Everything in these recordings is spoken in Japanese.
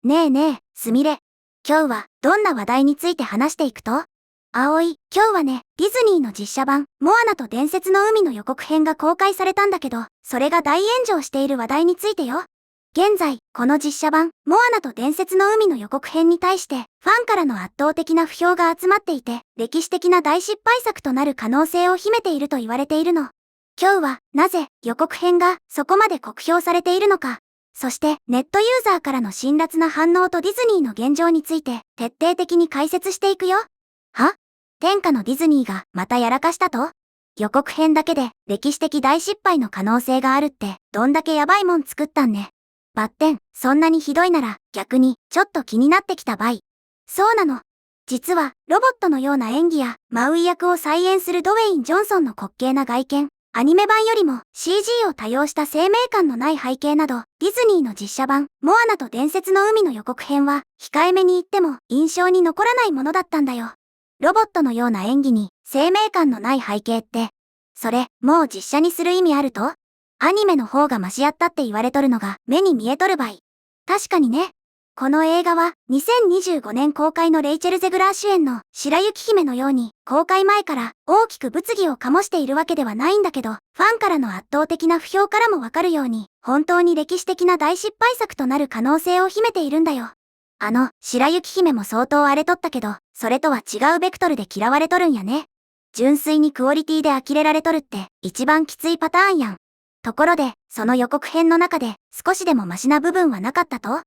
ねえねえ、すみれ。今日はどんな話題について話していくと？葵、今日はね、ディズニーの実写版、モアナと伝説の海の予告編が公開されたんだけど、それが大炎上している話題についてよ。現在、この実写版、モアナと伝説の海の予告編に対して、ファンからの圧倒的な不評が集まっていて、歴史的な大失敗作となる可能性を秘めていると言われているの。今日は、なぜ予告編がそこまで酷評されているのか、そしてネットユーザーからの辛辣な反応とディズニーの現状について徹底的に解説していくよ。は？天下のディズニーがまたやらかしたと？予告編だけで歴史的大失敗の可能性があるってどんだけやばいもん作ったんね。バッテン、そんなにひどいなら逆にちょっと気になってきたばい。そうなの。実はロボットのような演技やマウイ役を再現するドウェイン・ジョンソンの滑稽な外見、アニメ版よりも CG を多用した生命感のない背景など、ディズニーの実写版、モアナと伝説の海の予告編は、控えめに言っても印象に残らないものだったんだよ。ロボットのような演技に生命感のない背景って、それ、もう実写にする意味あると？アニメの方がマシやったって言われとるのが目に見えとるばい。確かにね。この映画は2025年公開のレイチェル・ゼグラー主演の白雪姫のように公開前から大きく物議を醸しているわけではないんだけど、ファンからの圧倒的な不評からもわかるように本当に歴史的な大失敗作となる可能性を秘めているんだよ。白雪姫も相当荒れとったけど、それとは違うベクトルで嫌われとるんやね。純粋にクオリティで呆れられとるって一番きついパターンやん。ところで、その予告編の中で少しでもマシな部分はなかったと？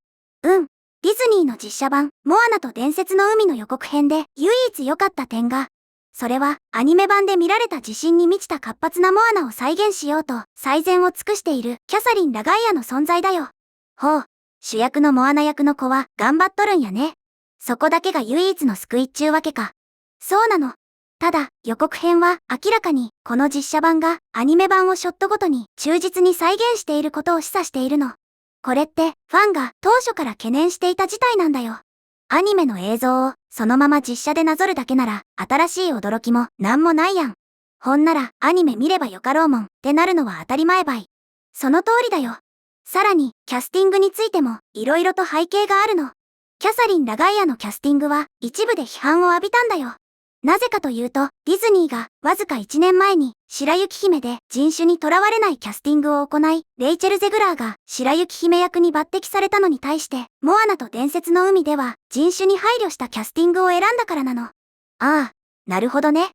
ディズニーの実写版、モアナと伝説の海の予告編で唯一良かった点が、それはアニメ版で見られた自信に満ちた活発なモアナを再現しようと最善を尽くしているキャサリン・ラガイアの存在だよ。ほう、主役のモアナ役の子は頑張っとるんやね。そこだけが唯一の救いっちゅうわけか。そうなの。ただ、予告編は明らかにこの実写版がアニメ版をショットごとに忠実に再現していることを示唆しているの。これってファンが当初から懸念していた事態なんだよ。アニメの映像をそのまま実写でなぞるだけなら新しい驚きもなんもないやん。ほんならアニメ見ればよかろうもんってなるのは当たり前ばい。その通りだよ。さらにキャスティングについても色々と背景があるの。キャサリン・ラガイアのキャスティングは一部で批判を浴びたんだよ。なぜかというと、ディズニーがわずか1年前に白雪姫で人種にとらわれないキャスティングを行い、レイチェル・ゼグラーが白雪姫役に抜擢されたのに対して、モアナと伝説の海では人種に配慮したキャスティングを選んだからなの。ああ、なるほどね。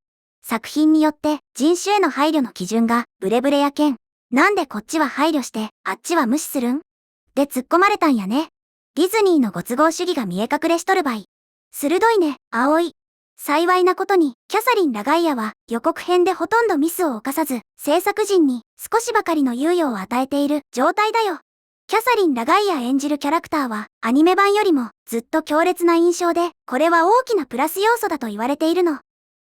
作品によって人種への配慮の基準がブレブレやけん。なんでこっちは配慮してあっちは無視するん？で突っ込まれたんやね。ディズニーのご都合主義が見え隠れしとるばい。鋭いね、葵。幸いなことに、キャサリン・ラガイアは予告編でほとんどミスを犯さず、制作陣に少しばかりの猶予を与えている状態だよ。キャサリン・ラガイア演じるキャラクターは、アニメ版よりもずっと強烈な印象で、これは大きなプラス要素だと言われているの。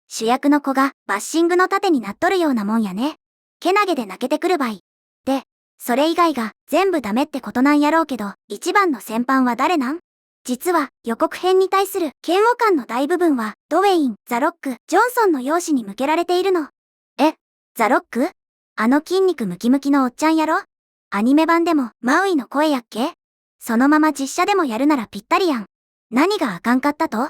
主役の子がバッシングの盾になっとるようなもんやね。けなげで泣けてくるばい。で、それ以外が全部ダメってことなんやろうけど、一番の戦犯は誰なん？実は予告編に対する嫌悪感の大部分はドウェイン・ザ・ロック・ジョンソンの容姿に向けられているの。え、ザ・ロック？筋肉ムキムキのおっちゃんやろ？アニメ版でもマウイの声やっけ？そのまま実写でもやるならぴったりやん。何があかんかったと？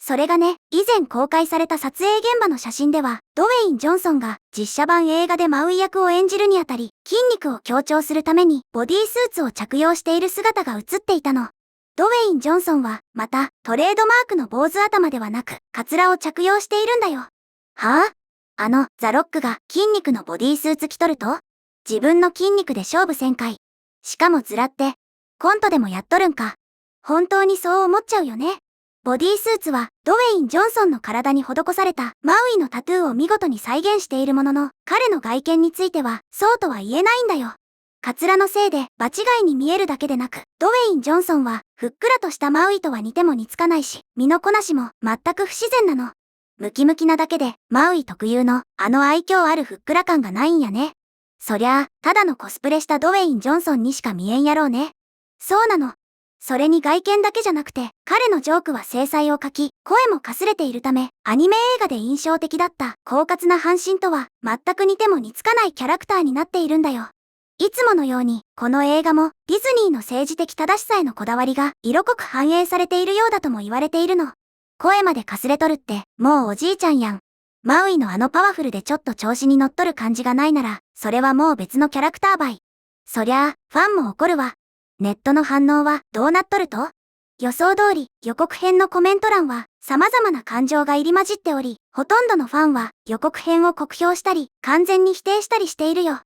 それがね、以前公開された撮影現場の写真では、ドウェイン・ジョンソンが実写版映画でマウイ役を演じるにあたり、筋肉を強調するためにボディースーツを着用している姿が映っていたの。ドウェイン・ジョンソンは、また、トレードマークの坊主頭ではなく、カツラを着用しているんだよ。はぁ？ザ・ロックが筋肉のボディースーツ着とると？自分の筋肉で勝負せんかい。しかもズラって、コントでもやっとるんか。本当にそう思っちゃうよね。ボディースーツは、ドウェイン・ジョンソンの体に施された、マウイのタトゥーを見事に再現しているものの、彼の外見については、そうとは言えないんだよ。カツラのせいで場違いに見えるだけでなく、ドウェイン・ジョンソンはふっくらとしたマウイとは似ても似つかないし、身のこなしも全く不自然なの。ムキムキなだけでマウイ特有の愛嬌あるふっくら感がないんやね。そりゃあ、ただのコスプレしたドウェイン・ジョンソンにしか見えんやろうね。そうなの。それに外見だけじゃなくて、彼のジョークは精彩を欠き、声もかすれているため、アニメ映画で印象的だった狡猾な半身とは全く似ても似つかないキャラクターになっているんだよ。いつものように、この映画もディズニーの政治的正しさへのこだわりが色濃く反映されているようだとも言われているの。声までかすれとるって、もうおじいちゃんやん。マウイのあのパワフルでちょっと調子に乗っとる感じがないなら、それはもう別のキャラクターばい。そりゃあ、ファンも怒るわ。ネットの反応はどうなっとると？予想通り、予告編のコメント欄は様々な感情が入り混じっており、ほとんどのファンは予告編を酷評したり、完全に否定したりしているよ。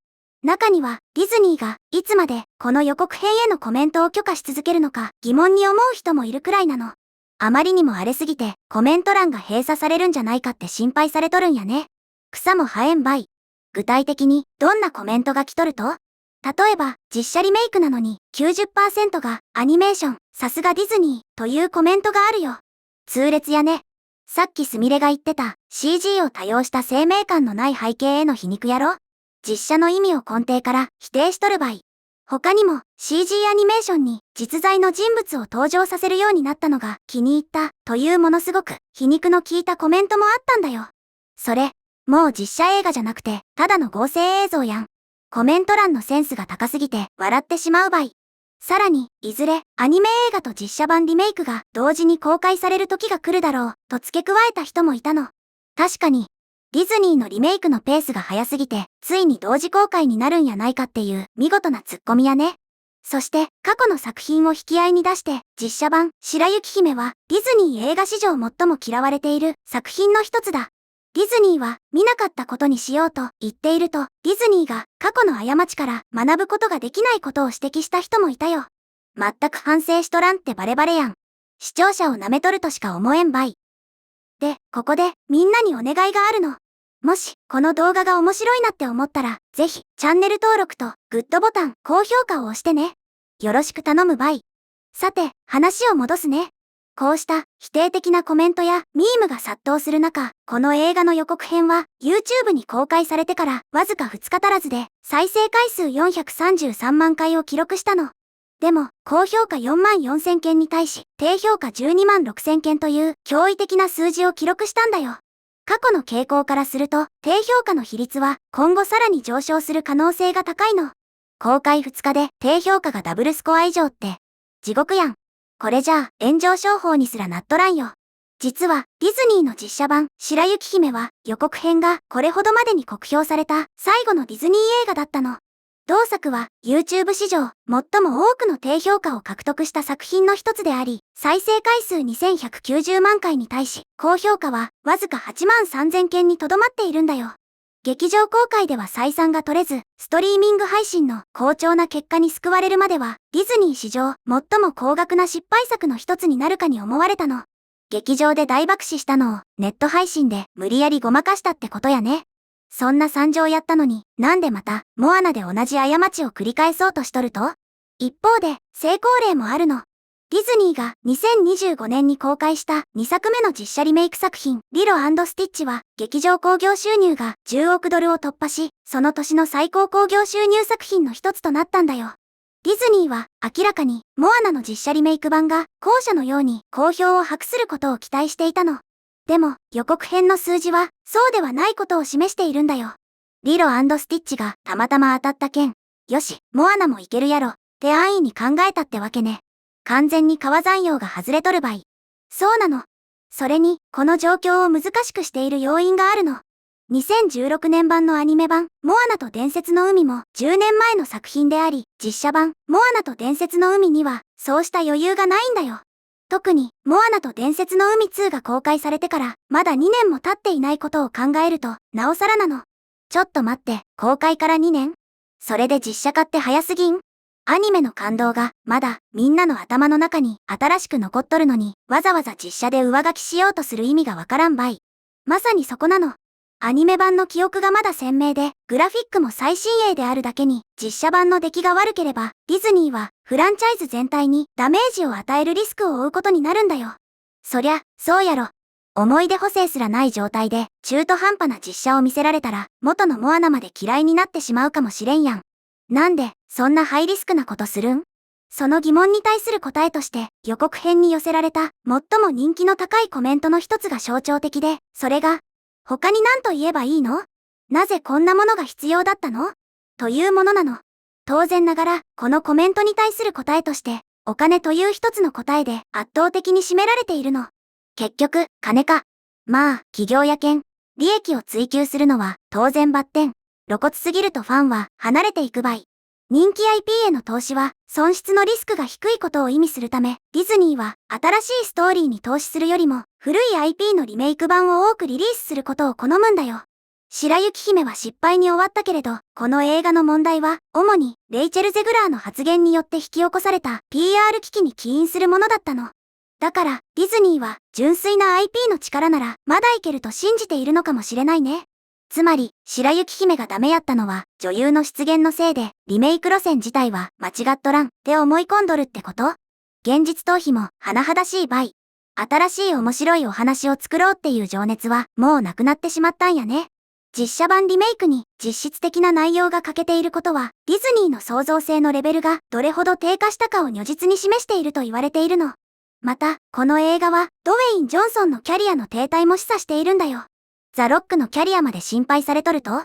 中には、ディズニーがいつまでこの予告編へのコメントを許可し続けるのか疑問に思う人もいるくらいなの。あまりにも荒れすぎてコメント欄が閉鎖されるんじゃないかって心配されとるんやね。草も生えんばい。具体的にどんなコメントが来とると？例えば、実写リメイクなのに 90% がアニメーション、さすがディズニーというコメントがあるよ。痛烈やね。さっきすみれが言ってた CG を多用した生命感のない背景への皮肉やろ？実写の意味を根底から否定しとるばい。他にも CG アニメーションに実在の人物を登場させるようになったのが気に入ったというものすごく皮肉の効いたコメントもあったんだよ。それ、もう実写映画じゃなくてただの合成映像やん。コメント欄のセンスが高すぎて笑ってしまうばい。さらに、いずれアニメ映画と実写版リメイクが同時に公開される時が来るだろうと付け加えた人もいたの。確かに、ディズニーのリメイクのペースが早すぎて、ついに同時公開になるんやないかっていう見事なツッコミやね。そして、過去の作品を引き合いに出して、実写版、白雪姫は、ディズニー映画史上最も嫌われている作品の一つだ。ディズニーは見なかったことにしようと言っていると、ディズニーが過去の過ちから学ぶことができないことを指摘した人もいたよ。全く反省しとらんってバレバレやん。視聴者を舐めとるとしか思えんばい。で、ここでみんなにお願いがあるの。もし、この動画が面白いなって思ったら、ぜひ、チャンネル登録とグッドボタン、高評価を押してね。よろしく頼むばい。さて、話を戻すね。こうした否定的なコメントやミームが殺到する中、この映画の予告編は YouTube に公開されてからわずか2日足らずで再生回数433万回を記録したの。でも、高評価4万4000件に対し、低評価12万6000件という驚異的な数字を記録したんだよ。過去の傾向からすると、低評価の比率は今後さらに上昇する可能性が高いの。公開2日で低評価がダブルスコア以上って、地獄やん。これじゃあ、炎上商法にすらなっとらんよ。実は、ディズニーの実写版、白雪姫は、予告編がこれほどまでに酷評された最後のディズニー映画だったの。同作は、YouTube 史上、最も多くの低評価を獲得した作品の一つであり、再生回数2190万回に対し、高評価は、わずか8万3000件にとどまっているんだよ。劇場公開では採算が取れず、ストリーミング配信の好調な結果に救われるまでは、ディズニー史上最も高額な失敗作の一つになるかに思われたの。劇場で大爆死したのをネット配信で無理やりごまかしたってことやね。そんな惨状やったのに、なんでまた、モアナで同じ過ちを繰り返そうとしとると？一方で、成功例もあるの。ディズニーが2025年に公開した2作目の実写リメイク作品、リロ&スティッチは、劇場興行収入が10億ドルを突破し、その年の最高興行収入作品の一つとなったんだよ。ディズニーは明らかに、モアナの実写リメイク版が後者のように好評を博することを期待していたの。でも、予告編の数字は、そうではないことを示しているんだよ。リロ&スティッチがたまたま当たった件、よし、モアナもいけるやろ、って安易に考えたってわけね。完全に川山用が外れとるばい。そうなの。それに、この状況を難しくしている要因があるの。2016年版のアニメ版、モアナと伝説の海も10年前の作品であり、実写版、モアナと伝説の海には、そうした余裕がないんだよ。特に、モアナと伝説の海2が公開されてから、まだ2年も経っていないことを考えると、なおさらなの。ちょっと待って、公開から2年？それで実写化って早すぎん？アニメの感動が、まだ、みんなの頭の中に新しく残っとるのに、わざわざ実写で上書きしようとする意味がわからんばい。まさにそこなの。アニメ版の記憶がまだ鮮明で、グラフィックも最新鋭であるだけに、実写版の出来が悪ければ、ディズニーは、フランチャイズ全体にダメージを与えるリスクを負うことになるんだよ。そりゃ、そうやろ。思い出補正すらない状態で、中途半端な実写を見せられたら、元のモアナまで嫌いになってしまうかもしれんやん。なんで、そんなハイリスクなことするん？その疑問に対する答えとして、予告編に寄せられた、最も人気の高いコメントの一つが象徴的で、それが、他に何と言えばいいの？なぜこんなものが必要だったの？というものなの。当然ながら、このコメントに対する答えとして、お金という一つの答えで圧倒的に占められているの。結局、金か。まあ、企業や権、利益を追求するのは当然バッテン。露骨すぎるとファンは離れていく場合。人気 IP への投資は損失のリスクが低いことを意味するため、ディズニーは新しいストーリーに投資するよりも古い IP のリメイク版を多くリリースすることを好むんだよ。白雪姫は失敗に終わったけれど、この映画の問題は主にレイチェル・ゼグラーの発言によって引き起こされた PR 危機に起因するものだったの。だからディズニーは純粋な IP の力ならまだいけると信じているのかもしれないね。つまり、白雪姫がダメやったのは、女優の出現のせいで、リメイク路線自体は間違っとらんって思い込んどるってこと？現実逃避も甚だしい場合。新しい面白いお話を作ろうっていう情熱はもうなくなってしまったんやね。実写版リメイクに実質的な内容が欠けていることは、ディズニーの創造性のレベルがどれほど低下したかを如実に示していると言われているの。また、この映画は、ドウェイン・ジョンソンのキャリアの停滞も示唆しているんだよ。ザ・ロックのキャリアまで心配されとると？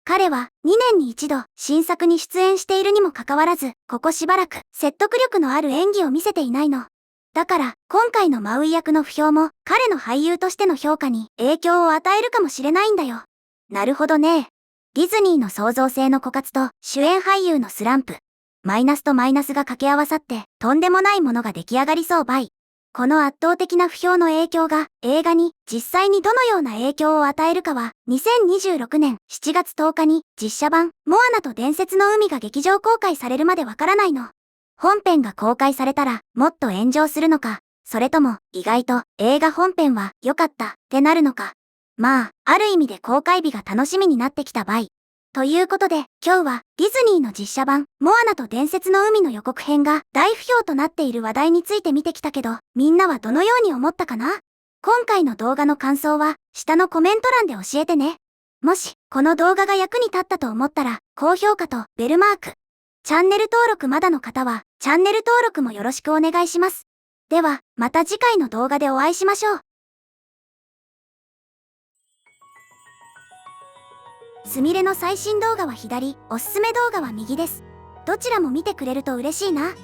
彼は2年に一度新作に出演しているにもかかわらず、ここしばらく説得力のある演技を見せていないの。だから今回のマウイ役の不評も彼の俳優としての評価に影響を与えるかもしれないんだよ。なるほどね。ディズニーの創造性の枯渇と主演俳優のスランプ。マイナスとマイナスが掛け合わさってとんでもないものが出来上がりそうばい。この圧倒的な不評の影響が映画に実際にどのような影響を与えるかは2026年7月10日に実写版モアナと伝説の海が劇場公開されるまでわからないの。本編が公開されたらもっと炎上するのか、それとも意外と映画本編は良かったってなるのか。まあ、ある意味で公開日が楽しみになってきた場合。ということで、今日はディズニーの実写版、モアナと伝説の海の予告編が大不評となっている話題について見てきたけど、みんなはどのように思ったかな？今回の動画の感想は、下のコメント欄で教えてね。もし、この動画が役に立ったと思ったら、高評価とベルマーク。チャンネル登録まだの方は、チャンネル登録もよろしくお願いします。では、また次回の動画でお会いしましょう。すみれの最新動画は左、おすすめ動画は右です。どちらも見てくれると嬉しいな。